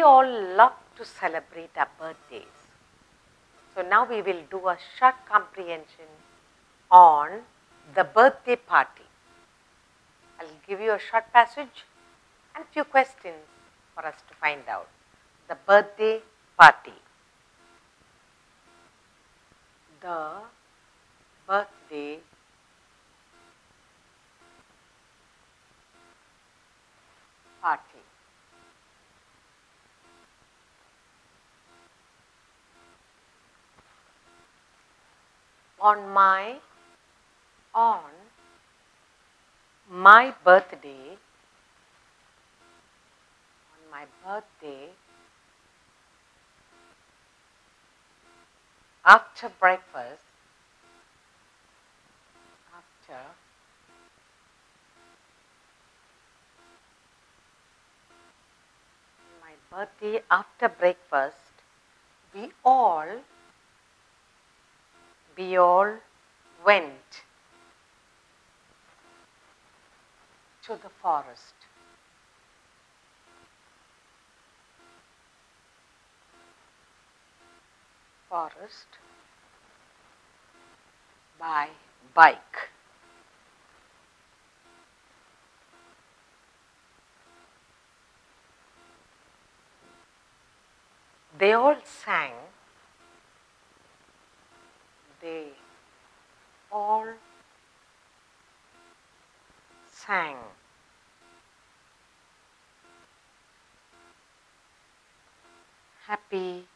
We all love to celebrate our birthdays. So now we will do a short comprehension on the birthday party. I'll give you a short passage and few questions for us to find out. The birthday party. The birthday party. On my birthday, after breakfast, after breakfast, we all went to the forest. By bike. They all sang. Happy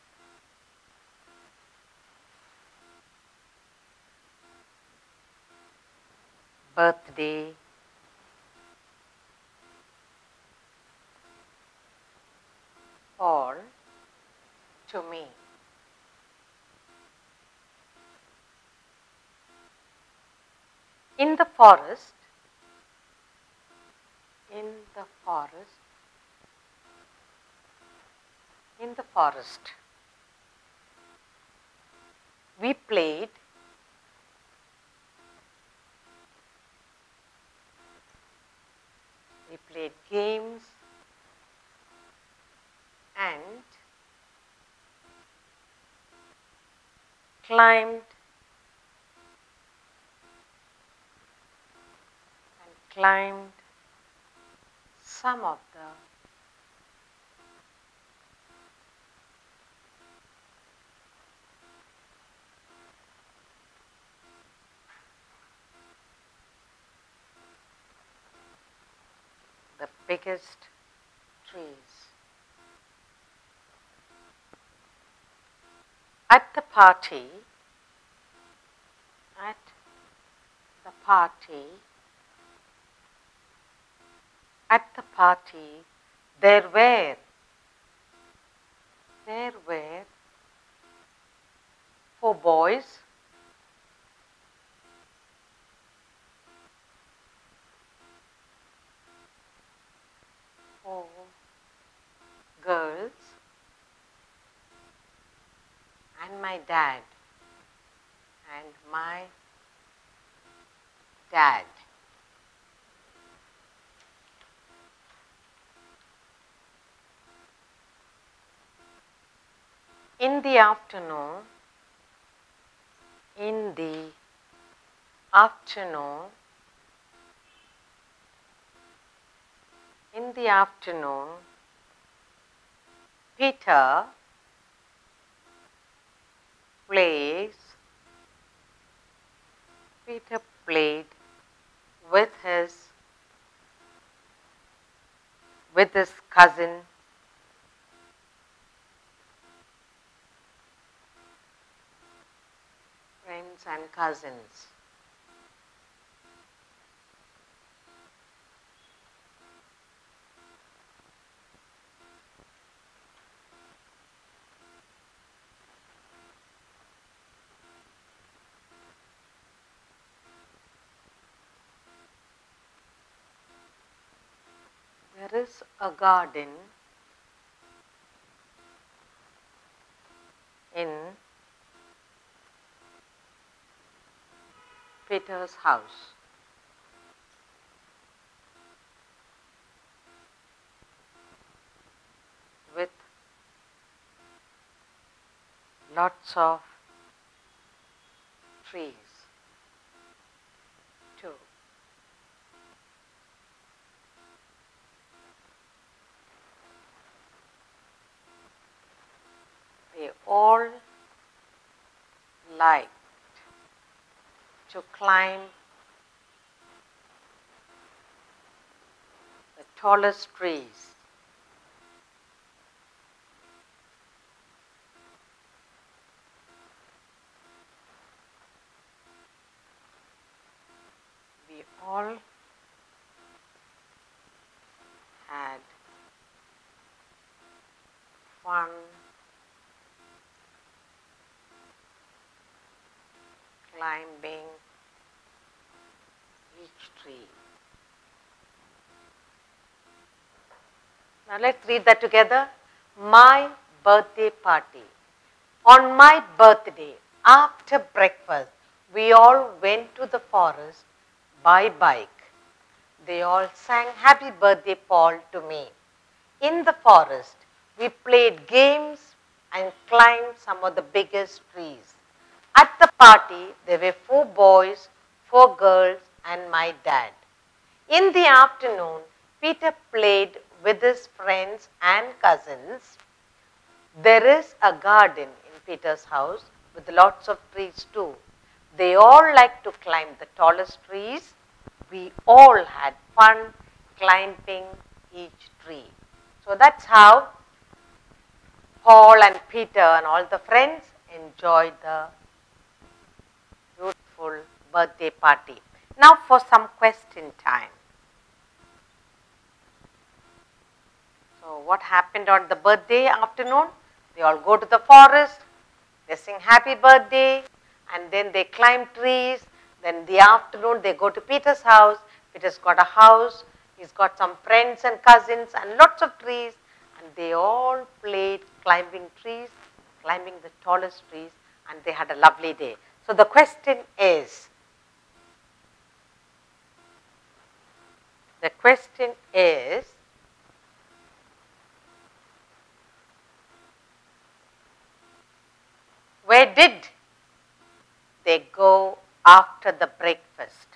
birthday all to me. In the forest, we played games and climbed some of the biggest trees. At the party, there were 4 boys, 4 girls, and my dad. In the afternoon, Peter played with his cousin friends and cousins. There is a garden in Peter's house. With lots of trees too. They all liked to climb the tallest trees. We all had fun climbing each tree. Now let's read that together. My birthday party. On my birthday, after breakfast, we all went to the forest by bike. They all sang Happy Birthday, Paul to me. In the forest, we played games and climbed some of the biggest trees. At the party, there were 4 boys, 4 girls, and my dad. In the afternoon, Peter played with his friends and cousins. There is a garden in Peter's house with lots of trees too. They all like to climb the tallest trees. We all had fun climbing each tree. So that's how Paul and Peter and all the friends enjoyed the beautiful birthday party. Now for some question time. So what happened on the birthday afternoon? They all go to the forest, they sing happy birthday, and then they climb trees. Then the afternoon they go to Peter's house. Peter's got a house, he's got some friends and cousins and lots of trees, and they all played climbing trees, climbing the tallest trees, and they had a lovely day. So the question is, where did they go after the breakfast?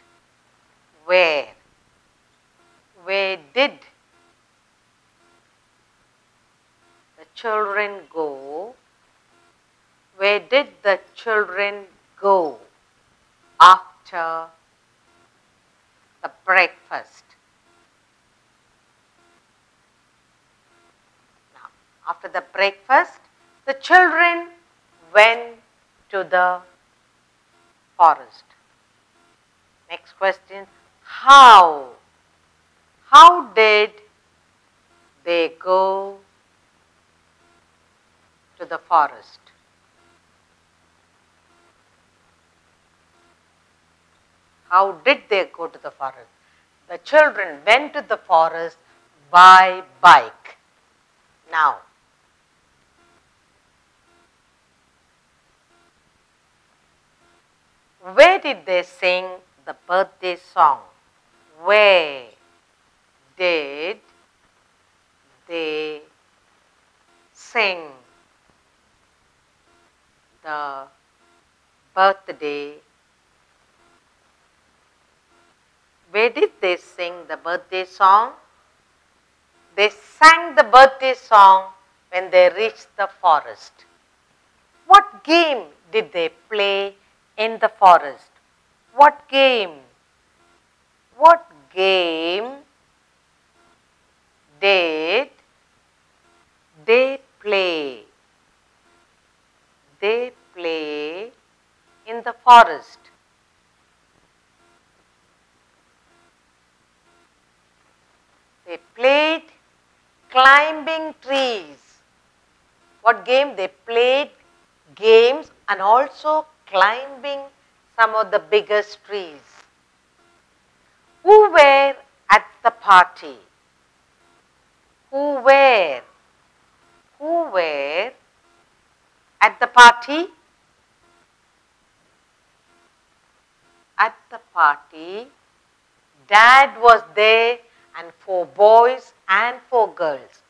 Where did the children go? Where did the children go after the breakfast? Now, after the breakfast, the children went to the forest. Next question, how? How did they go to the forest? How did they go to the forest? The children went to the forest by bike. Now, where did they sing the birthday song? Where did they sing the birthday? Where did they sing the birthday song? They sang the birthday song when they reached the forest. What game did they play in the forest? What game? What game did they play? They play in the forest. They played climbing trees. What game? They played games and also climbing some of the biggest trees. Who were at the party? Who were at the party? At the party, Dad was there and 4 boys and 4 girls.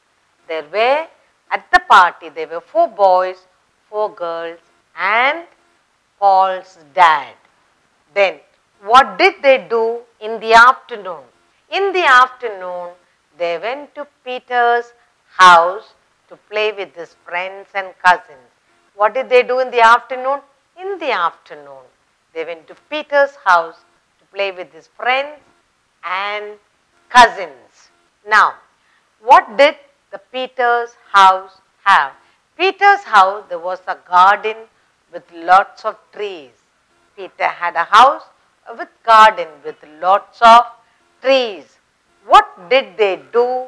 There were, at the party, there were 4 boys, 4 girls and Paul's dad. Then what did they do in the afternoon? In the afternoon, they went to Peter's house to play with his friends and cousins. What did they do in the afternoon? In the afternoon, they went to Peter's house to play with his friends and cousins. Now, what did the Peter's house have? Peter's house, there was a garden with lots of trees. Peter had a house with garden with lots of trees. What did they do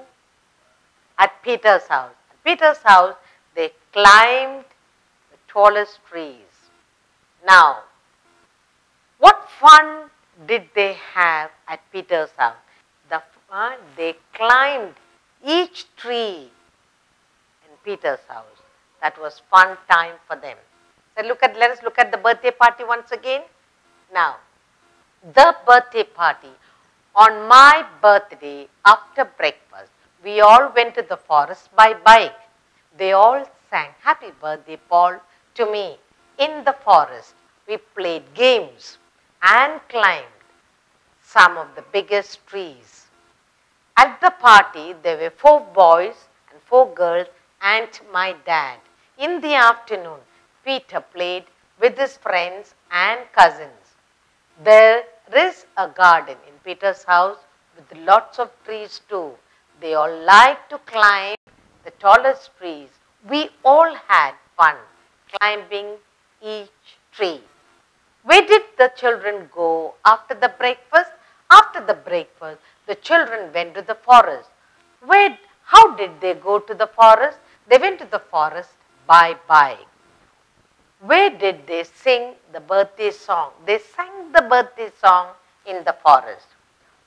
at Peter's house? At Peter's house, they climbed the tallest trees. Now, what fun did they have at Peter's house? They climbed each tree in Peter's house. That was fun time for them. So let us look at the birthday party once again. Now, the birthday party. On my birthday, after breakfast, we all went to the forest by bike. They all sang happy birthday, Paul, to me. In the forest, we played games and climbed some of the biggest trees. At the party, there were 4 boys and 4 girls and my dad. In the afternoon, Peter played with his friends and cousins. There is a garden in Peter's house with lots of trees too. They all liked to climb the tallest trees. We all had fun climbing each tree. Where did the children go after the breakfast? After the breakfast, the children went to the forest. How did they go to the forest? They went to the forest by bike. Where did they sing the birthday song? They sang the birthday song in the forest.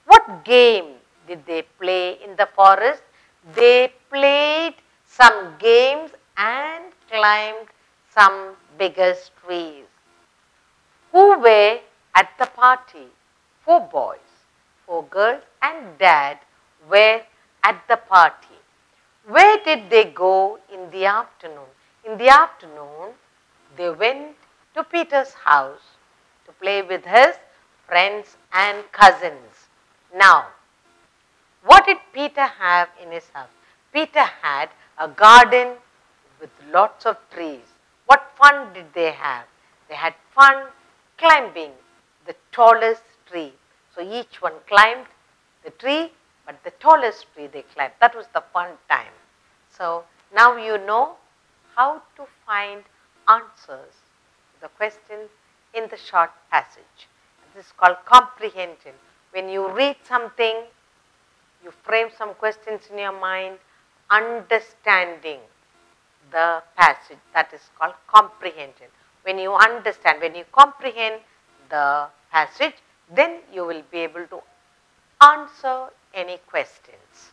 What game did they play in the forest? They played some games and climbed some biggest trees. Who were at the party? 4 boys, 4 girls and dad were at the party. Where did they go in the afternoon? In the afternoon, they went to Peter's house to play with his friends and cousins. Now, what did Peter have in his house? Peter had a garden with lots of trees. What fun did they have? They had fun climbing the tallest tree. So each one climbed the tree, but the tallest tree they climbed. That was the fun time. So now you know how to find answers to the questions in the short passage. This is called comprehension. When you read something, you frame some questions in your mind, understanding the passage. That is called comprehension. When you understand, when you comprehend the passage, then you will be able to answer any questions.